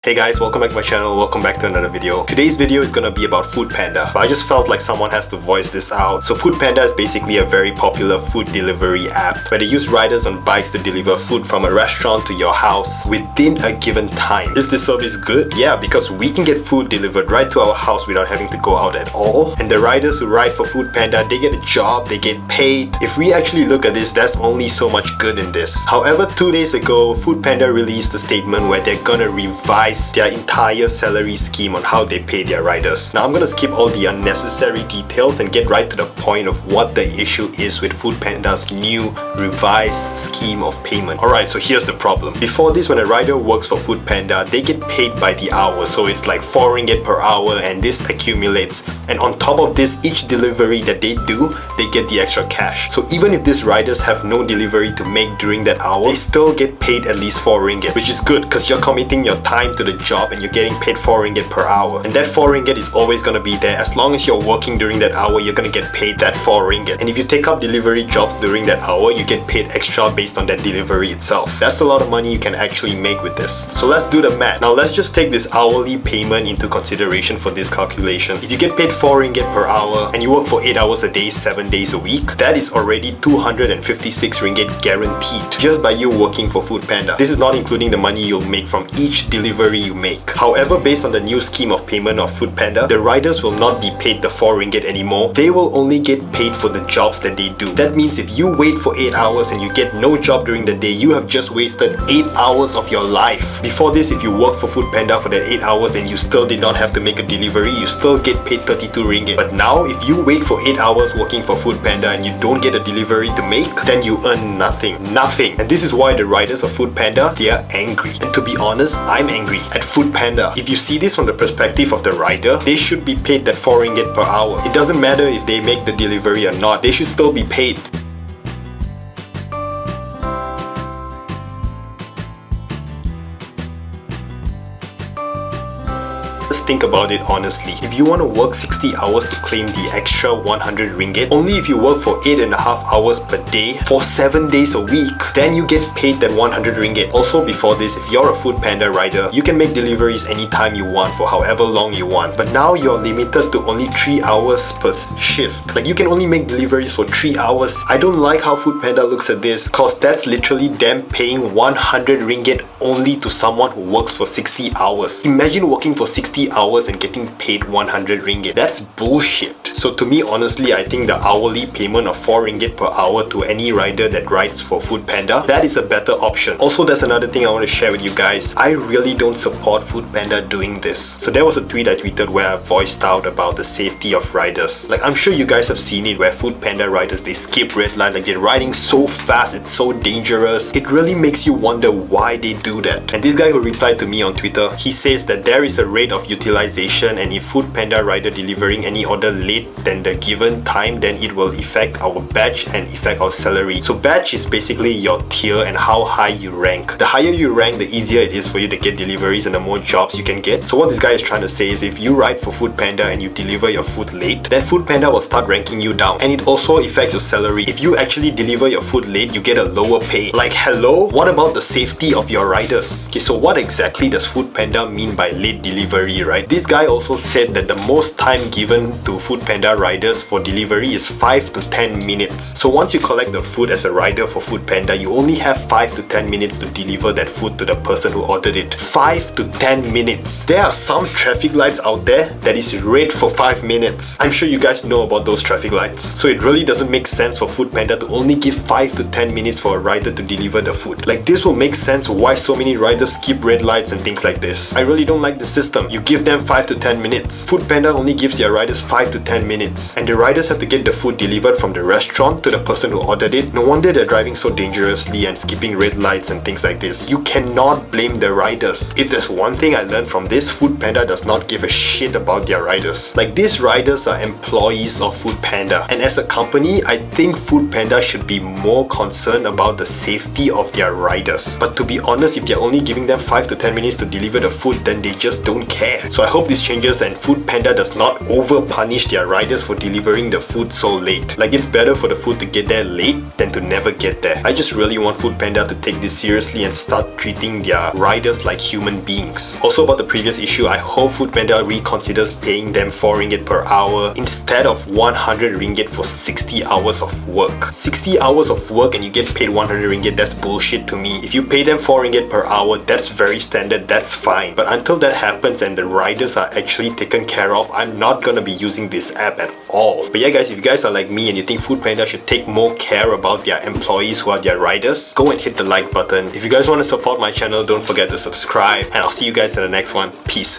Hey guys, welcome back to my channel, welcome back to another video. Today's video is gonna be about Food Panda, but I just felt like someone has to voice this out. So Food Panda is basically a very popular food delivery app where they use riders on bikes to deliver food from a restaurant to your house within a given time. Is this service good? Yeah, because we can get food delivered right to our house without having to go out at all. And the riders who ride for Food Panda, they get a job, they get paid. If we actually look at this, there's only so much good in this. However, 2 days ago, Food Panda released a statement where they're gonna revise their entire salary scheme on how they pay their riders. Now I'm gonna skip all the unnecessary details and get right to the point of what the issue is with Food Panda's new revised scheme of payment. Alright, so here's the problem. Before this, when a rider works for Food Panda, they get paid by the hour, so it's like 4 ringgit per hour, and this accumulates. And on top of this, each delivery that they do, they get the extra cash. So even if these riders have no delivery to make during that hour, they still get paid at least 4 ringgit, which is good because you're committing your time to the job and you're getting paid 4 ringgit per hour. And that 4 ringgit is always gonna be there. As long as you're working during that hour, you're gonna get paid that 4 ringgit. And if you take up delivery jobs during that hour, you get paid extra based on that delivery itself. That's a lot of money you can actually make with this. So let's do the math. Now let's just take this hourly payment into consideration for this calculation. If you get paid 4 ringgit per hour and you work for 8 hours a day, 7 days a week, that is already 256 ringgit guaranteed just by you working for Food Panda. This is not including the money you'll make from each delivery you make. However, based on the new scheme of payment of Food Panda, the riders will not be paid the 4 ringgit anymore. They will only get paid for the jobs that they do. That means if you wait for 8 hours and you get no job during the day, you have just wasted 8 hours of your life. Before this, if you work for Food Panda for that 8 hours and you still did not have to make a delivery, you still get paid 32 ringgit. But now, if you wait for 8 hours working for Food Panda and you don't get a delivery to make, then you earn nothing. Nothing. And this is why the riders of Food Panda, they are angry. And to be honest, I'm angry at Food Panda. If you see this from the perspective of the rider, they should be paid that 4 ringgit per hour. It doesn't matter if they make the delivery or not, they should still be paid. Just think about it honestly. If you want to work 60 hours to claim the extra 100 ringgit, only if you work for 8.5 hours per day for 7 days a week, then you get paid that 100 ringgit. Also, before this, if you're a Food Panda rider, you can make deliveries anytime you want for however long you want. But now you're limited to only 3 hours per shift. Like, you can only make deliveries for 3 hours. I don't like how Food Panda looks at this, cause that's literally them paying 100 ringgit only to someone who works for 60 hours. Imagine working for 60 hours and getting paid 100 ringgit. That's bullshit. So to me, honestly, I think the hourly payment of 4 ringgit per hour to any rider that rides for Food Panda, that is a better option. Also, there's another thing I want to share with you guys. I really don't support Food Panda doing this. So there was a tweet I tweeted where I voiced out about the safety of riders. Like, I'm sure you guys have seen it where Food Panda riders, they skip red light, like they're riding so fast, it's so dangerous. It really makes you wonder why they do that. And this guy who replied to me on Twitter, he says that there is a rate of utilization, and if Food Panda rider delivering any order late than the given time, then it will affect our badge and affect our salary. So badge is basically your tier and how high you rank. The higher you rank, the easier it is for you to get deliveries and the more jobs you can get. So what this guy is trying to say is, if you ride for Food Panda and you deliver your food late, then Food Panda will start ranking you down, and it also affects your salary. If you actually deliver your food late, you get a lower pay. Like, hello? What about the safety of your riders? Okay, so what exactly does Food Panda mean by late delivery, right? This guy also said that the most time given to Food Panda riders for delivery is 5 to 10 minutes. So once you collect the food as a rider for Food Panda, you only have 5 to 10 minutes to deliver that food to the person who ordered it. 5 to 10 minutes. There are some traffic lights out there that is red for 5 minutes. I'm sure you guys know about those traffic lights. So it really doesn't make sense for Food Panda to only give 5 to 10 minutes for a rider to deliver the food. Like, this will make sense why so many riders skip red lights and things like this. I really don't like the system. You give them 5 to 10 minutes. Food Panda only gives their riders 5 to 10 minutes. And the riders have to get the food delivered from the restaurant to the person who ordered it. No wonder they're driving so dangerously and skipping red lights and things like this. You cannot blame the riders. If there's one thing I learned from this, Food Panda does not give a shit about their riders. Like, these riders are employees of Food Panda. And as a company, I think Food Panda should be more concerned about the safety of their riders. But to be honest, if they're only giving them 5 to 10 minutes to deliver the food, then they just don't care. So I hope this changes and Food Panda does not over punish their riders for delivering the food so late. Like, it's better for the food to get there late than to never get there. I just really want Food Panda to take this seriously and start treating their riders like human beings. Also, about the previous issue, I hope Food Panda reconsiders paying them 4 ringgit per hour instead of 100 ringgit for 60 hours of work. 60 hours of work and you get paid 100 ringgit, that's bullshit to me. If you pay them 4 ringgit per hour, that's very standard, that's fine. But until that happens and the riders are actually taken care of, I'm not gonna be using this app at all. But yeah guys, if you guys are like me and you think Food Panda should take more care about their employees who are their riders, go and hit the like button. If you guys want to support my channel, don't forget to subscribe, and I'll see you guys in the next one. Peace.